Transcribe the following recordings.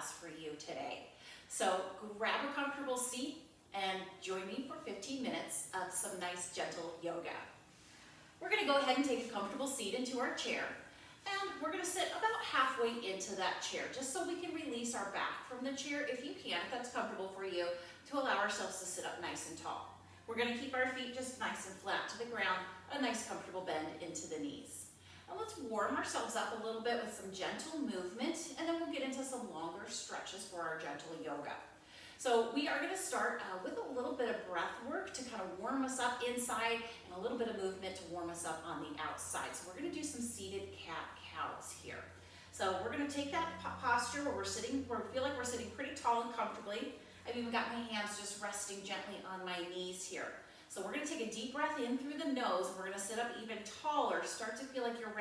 class for you today. So grab a comfortable seat and join me for 15 minutes of some nice gentle yoga. We're going to go ahead and take a comfortable seat into our chair, and we're going to sit about halfway into that chair just so we can release our back from the chair if you can, if that's comfortable for you, to allow ourselves to sit up nice and tall. We're going to keep our feet just nice and flat to the ground, a nice comfortable bend into the knees. And let's warm ourselves up a little bit with some gentle movement, and then we'll get into some longer stretches for our gentle yoga. So we are going to start with a little bit of breath work to kind of warm us up inside and a little bit of movement to warm us up on the outside. So we're going to do some seated cat-cows here. So we're going to take that posture where we're sitting, where we feel like we're sitting pretty tall and comfortably. I've even got my hands just resting gently on my knees here. So we're going to take a deep breath in through the nose, and we're going to sit up even taller. Start to feel like you're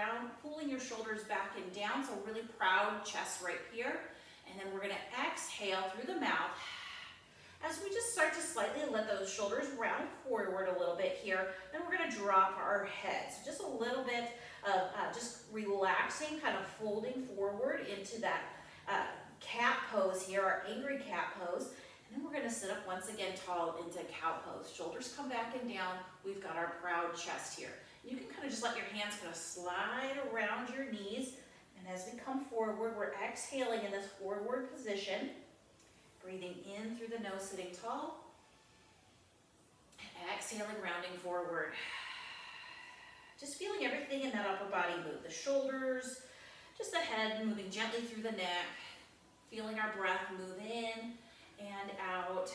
pulling your shoulders back and down, so really proud chest right here. And then we're going to exhale through the mouth as we just start to slightly let those shoulders round forward a little bit here. Then we're going to drop our head. So just a little bit of just relaxing, kind of folding forward into that cat pose here, our angry cat pose. And then we're going to sit up once again tall into cow pose. Shoulders come back and down. We've got our proud chest here. You can kind of just let your hands kind of slide around your knees. And as we come forward, we're exhaling in this forward position. Breathing in through the nose, sitting tall. And exhaling, rounding forward. Just feeling everything in that upper body move. The shoulders, just the head moving gently through the neck. Feeling our breath move in and out.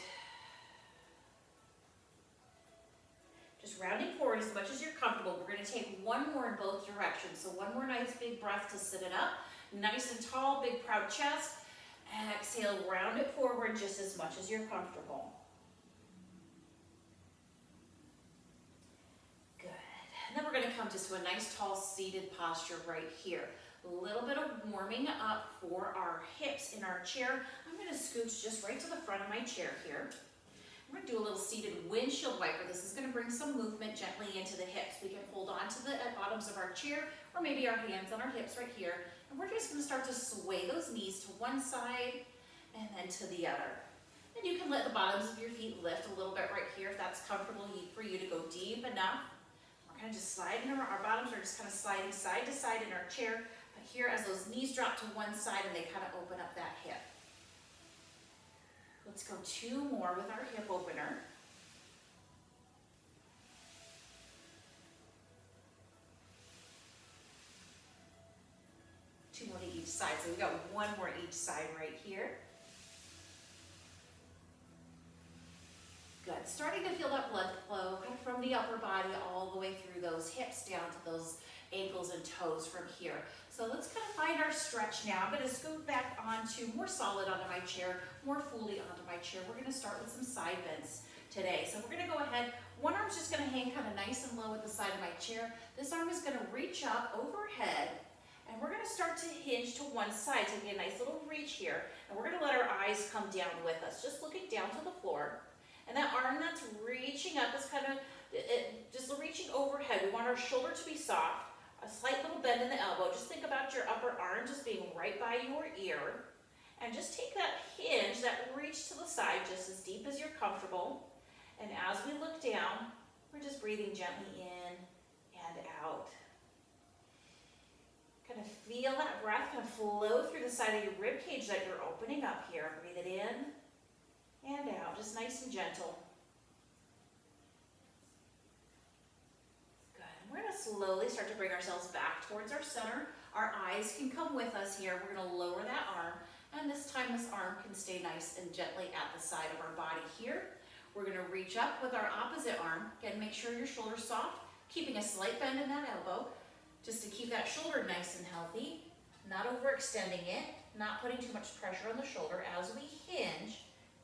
Just rounding forward as much as you're comfortable. We're going to take one more in both directions. So one more nice big breath to sit it up. Nice and tall, big proud chest. Exhale, round it forward just as much as you're comfortable. Good. And then we're going to come just to a nice tall seated posture right here. A little bit of warming up for our hips in our chair. I'm going to scooch just right to the front of my chair here. We're going to do a little seated windshield wiper. This is going to bring some movement gently into the hips. We can hold on to the bottoms of our chair, or maybe our hands on our hips right here. And we're just going to start to sway those knees to one side and then to the other. And you can let the bottoms of your feet lift a little bit right here if that's comfortable for you to go deep enough. We're kind of just sliding, our bottoms are just kind of sliding side to side in our chair. But here, as those knees drop to one side and they kind of open up that hip. Let's go two more with our hip opener. Two more to each side. So we got one more each side right here. Good. Starting to feel that blood flow kind of from the upper body all the way through those hips down to those ankles and toes from here. So let's kind of find our stretch now. I'm going to scoot back onto more solid onto my chair, more fully onto my chair. We're going to start with some side bends today. So we're going to go ahead. One arm's just going to hang kind of nice and low at the side of my chair. This arm is going to reach up overhead. And we're going to start to hinge to one side, taking a nice little reach here. And we're going to let our eyes come down with us, just looking down to the floor. And that arm that's reaching up is kind of just reaching overhead. We want our shoulder to be soft, a slight little bend in the elbow. Just think about your upper arm just being right by your ear. And just take that hinge, that reach to the side, just as deep as you're comfortable. And as we look down, we're just breathing gently in and out. Kind of feel that breath kind of flow through the side of your rib cage that you're opening up here. Breathe it in and out, just nice and gentle. Good. We're going to slowly start to bring ourselves back towards our center. Our eyes can come with us here. We're going to lower that arm, and this time this arm can stay nice and gently at the side of our body here. We're going to reach up with our opposite arm. Again, make sure your shoulder's soft, keeping a slight bend in that elbow, just to keep that shoulder nice and healthy, not overextending it, not putting too much pressure on the shoulder as we hinge.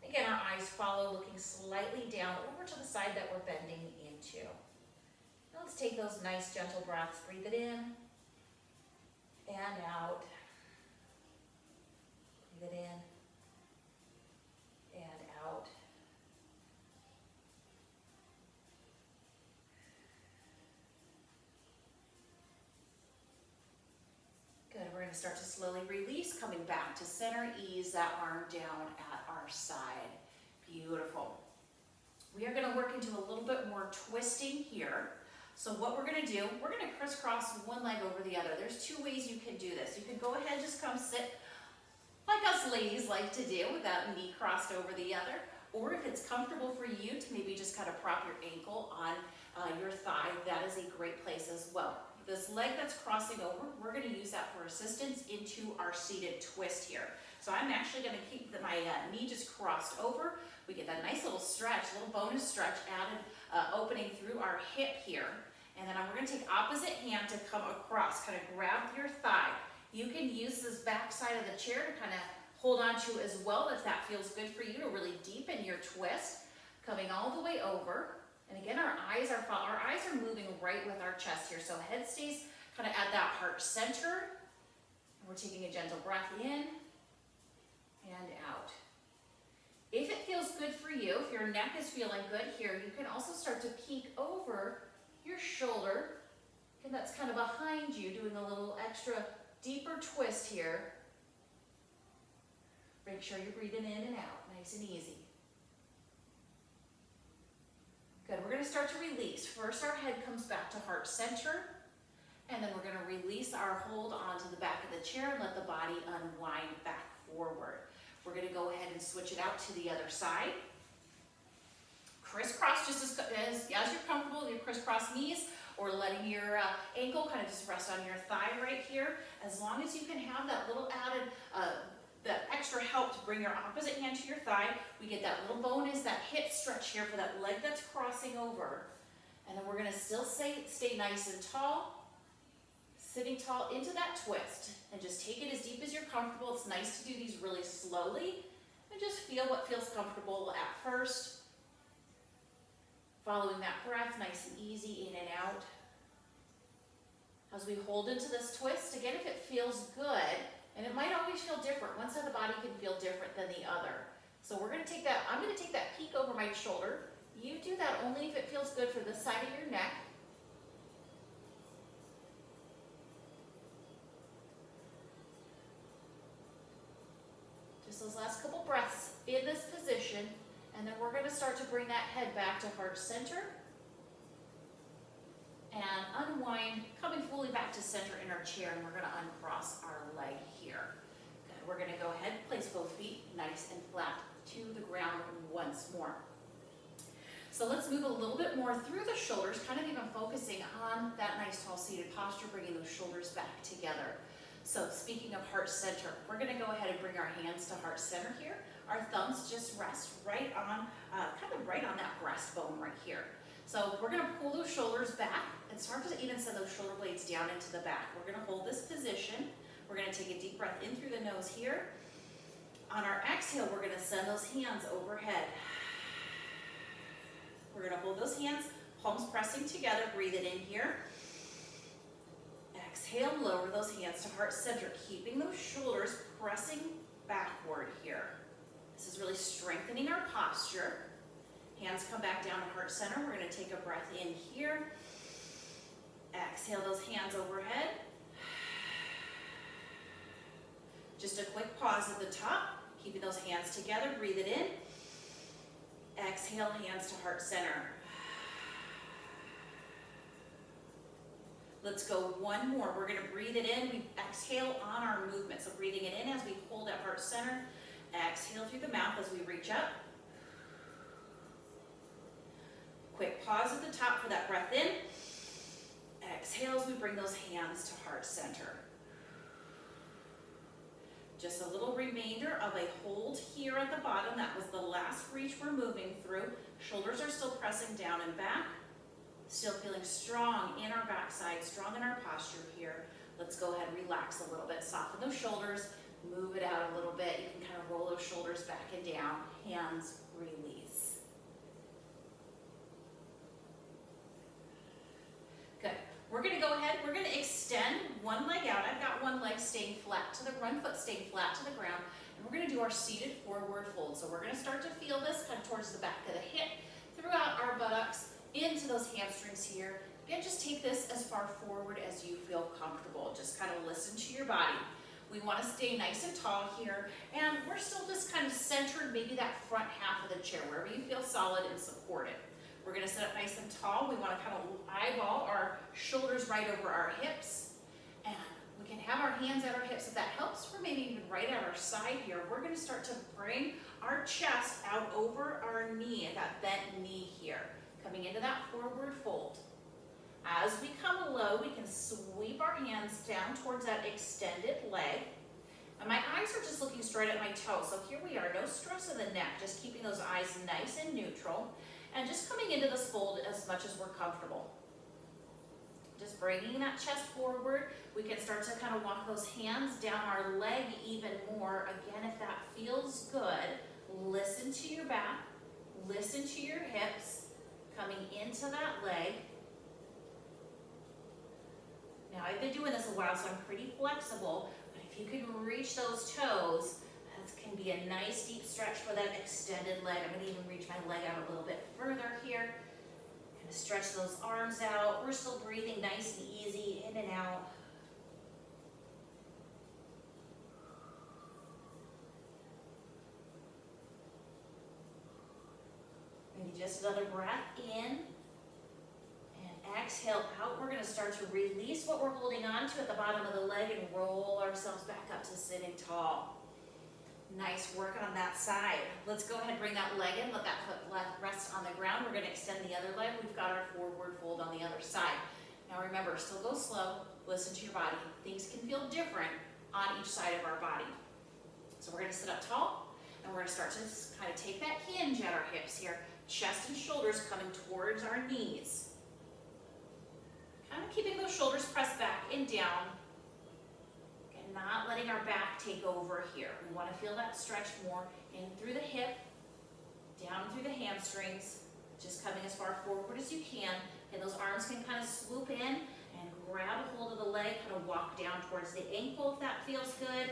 Again, our eyes follow, looking slightly down over to the side that we're bending into. Now let's take those nice gentle breaths. Breathe it in and out. Breathe it in and out. Good. We're going to start to slowly release, coming back to center. Ease that arm down at our side. Beautiful. We are gonna work into a little bit more twisting here. So what we're gonna do, we're gonna crisscross one leg over the other. There's two ways you can do this. You can go ahead and just come sit like us ladies like to do, with that knee crossed over the other. Or if it's comfortable for you to maybe just kind of prop your ankle on your thigh, that is a great place as well. This leg that's crossing over, we're gonna use that for assistance into our seated twist here. So I'm actually gonna keep my knee just crossed over. We get that nice little stretch, little bonus stretch added, opening through our hip here. And then we're gonna take opposite hand to come across, kind of grab your thigh. You can use this back side of the chair to kind of hold on to as well if that feels good for you, to really deepen your twist. Coming all the way over. And again, our eyes are moving right with our chest here. So head stays kind of at that heart center. And we're taking a gentle breath in and out. If it feels good for you, if your neck is feeling good here, you can also start to peek over your shoulder. And that's kind of behind you, doing a little extra deeper twist here. Make sure you're breathing in and out, nice and easy. Good, we're gonna start to release. First, our head comes back to heart center, and then we're gonna release our hold onto the back of the chair and let the body unwind back forward. We're gonna go ahead and switch it out to the other side. Crisscross just as you're comfortable with your crisscross knees, or letting your ankle kind of just rest on your thigh right here. As long as you can have that little added, that extra help to bring your opposite hand to your thigh, we get that little bonus, that hip stretch here for that leg that's crossing over. And then we're gonna still stay nice and tall, sitting tall into that twist, and just take it as deep as you're comfortable. It's nice to do these really slowly, and just feel what feels comfortable at first. Following that breath, nice and easy, in and out. As we hold into this twist, again, if it feels good, and it might always feel different. One side of the body can feel different than the other. So we're gonna take that, I'm gonna take that peek over my shoulder. You do that only if it feels good for the side of your neck. Just those last couple breaths in this position. And then we're going to start to bring that head back to heart center and unwind, coming fully back to center in our chair, and we're going to uncross our leg here. Good. We're going to go ahead, place both feet nice and flat to the ground once more. So let's move a little bit more through the shoulders, kind of even focusing on that nice tall seated posture, bringing those shoulders back together. So speaking of heart center, we're going to go ahead and bring our hands to heart center here. Our thumbs just rest right on, kind of right on that breastbone right here. So we're gonna pull those shoulders back and start to even send those shoulder blades down into the back. We're gonna hold this position. We're gonna take a deep breath in through the nose here. On our exhale, we're gonna send those hands overhead. We're gonna hold those hands, palms pressing together, breathe it in here. Exhale, lower those hands to heart center, keeping those shoulders pressing backward here. This is really strengthening our posture. Hands come back down to heart center. We're going to take a breath in here. Exhale those hands overhead. Just a quick pause at the top, keeping those hands together. Breathe it in. Exhale, hands to heart center. Let's go one more. We're going to breathe it in. We exhale on our movement. So breathing it in as we hold at heart center. Exhale through the mouth as we reach up. Quick pause at the top for that breath in. Exhale as we bring those hands to heart center. Just a little remainder of a hold here at the bottom. That was the last reach we're moving through. Shoulders are still pressing down and back. Still feeling strong in our backside, strong in our posture here. Let's go ahead and relax a little bit. Soften those shoulders. Move it out a little bit. You can kind of roll those shoulders back and down. Hands release. Good. We're going to go ahead. We're going to extend one leg out. I've got one leg staying flat to the one foot staying flat to the ground. And we're going to do our seated forward fold. So we're going to start to feel this kind of towards the back of the hip, throughout our buttocks, into those hamstrings here. Again, just take this as far forward as you feel comfortable. Just kind of listen to your body. We want to stay nice and tall here, and we're still just kind of centered, maybe that front half of the chair, wherever you feel solid and supported. We're going to sit up nice and tall. We want to kind of eyeball our shoulders right over our hips, and we can have our hands at our hips if that helps, or maybe even right at our side here. We're going to start to bring our chest out over our knee, and that bent knee here, coming into that forward fold. As we come low, we can sweep our hands down towards that extended leg. And my eyes are just looking straight at my toes. So here we are, no stress in the neck, just keeping those eyes nice and neutral. And just coming into this fold as much as we're comfortable. Just bringing that chest forward. We can start to kind of walk those hands down our leg even more. Again, if that feels good, listen to your back, listen to your hips, coming into that leg. Now, I've been doing this a while, so I'm pretty flexible, but if you can reach those toes, that can be a nice deep stretch for that extended leg. I'm going to even reach my leg out a little bit further here. Kind of stretch those arms out. We're still breathing nice and easy, in and out. Maybe just another breath in. Exhale out. We're going to start to release what we're holding on to at the bottom of the leg and roll ourselves back up to sitting tall. Nice work on that side. Let's go ahead and bring that leg in. Let that foot rest on the ground. We're going to extend the other leg. We've got our forward fold on the other side. Now remember, still go slow. Listen to your body. Things can feel different on each side of our body. So we're going to sit up tall, and we're going to start to kind of take that hinge at our hips here. Chest and shoulders coming towards our knees. Kind of keeping those shoulders pressed back and down, and not letting our back take over here. We want to feel that stretch more in through the hip, down through the hamstrings, just coming as far forward as you can. And those arms can kind of swoop in and grab a hold of the leg, kind of walk down towards the ankle if that feels good.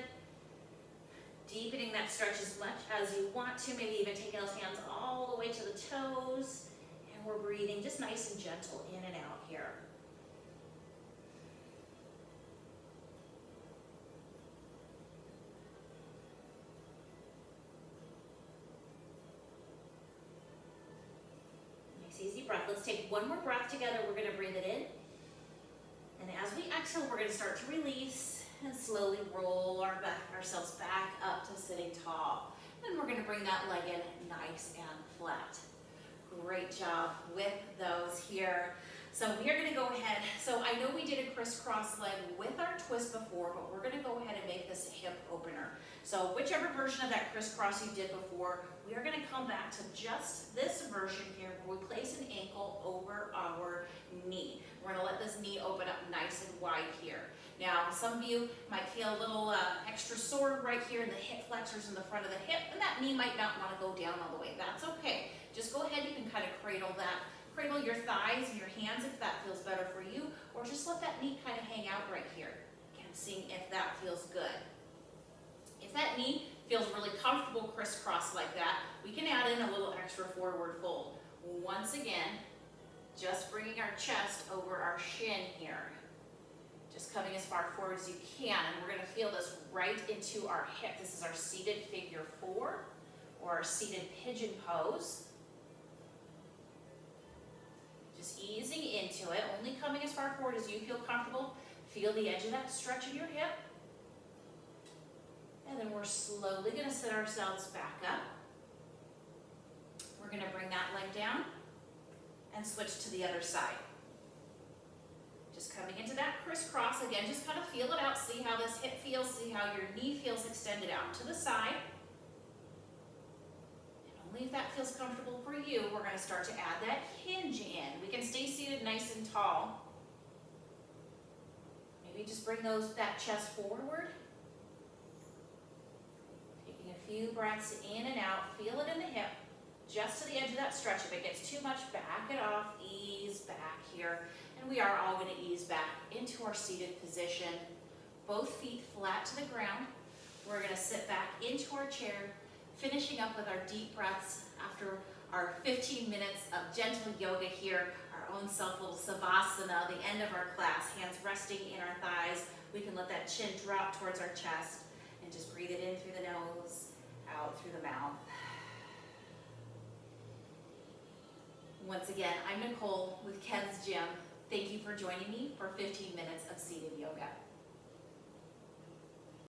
Deepening that stretch as much as you want to, maybe even taking those hands all the way to the toes. And we're breathing just nice and gentle in and out here. Easy breath. Let's take one more breath together. We're going to breathe it in. And as we exhale, we're going to start to release and slowly roll ourselves back up to sitting tall. Then we're going to bring that leg in nice and flat. Great job with those here. So we are going to go ahead. So I know we did a crisscross leg with our twist before, but we're going to go ahead and make this a hip opener. So whichever version of that crisscross you did before, we are going to come back to just this version here where we place an ankle over our knee. We're going to let this knee open up nice and wide here. Now, some of you might feel a little extra sore right here in the hip flexors in the front of the hip, and that knee might not want to go down all the way. That's okay. Just go ahead, you can kind of cradle that. Cradle your thighs and your hands if that feels better for you, or just let that knee kind of hang out right here. Again, seeing if that feels good. If that knee feels really comfortable crisscross like that, we can add in a little extra forward fold. Once again, just bringing our chest over our shin here. Just coming as far forward as you can, and we're going to feel this right into our hip. This is our seated figure 4 or our seated pigeon pose. Just easing into it, only coming as far forward as you feel comfortable. Feel the edge of that stretch of your hip. And then we're slowly going to sit ourselves back up. We're going to bring that leg down and switch to the other side. Just coming into that crisscross. Again, just kind of feel it out. See how this hip feels. See how your knee feels extended out to the side. Only if that feels comfortable for you, we're going to start to add that hinge in. We can stay seated nice and tall. Maybe just bring that chest forward. Taking a few breaths in and out. Feel it in the hip, just to the edge of that stretch. If it gets too much, back it off. Ease back here. And we are all going to ease back into our seated position. Both feet flat to the ground. We're going to sit back into our chair, finishing up with our deep breaths after our 15 minutes of gentle yoga here. Our own self little savasana, the end of our class, hands resting in our thighs. We can let that chin drop towards our chest and just breathe it in through the nose, out through the mouth. Once again, I'm Nicole with Ken's Gym. Thank you for joining me for 15 minutes of seated yoga.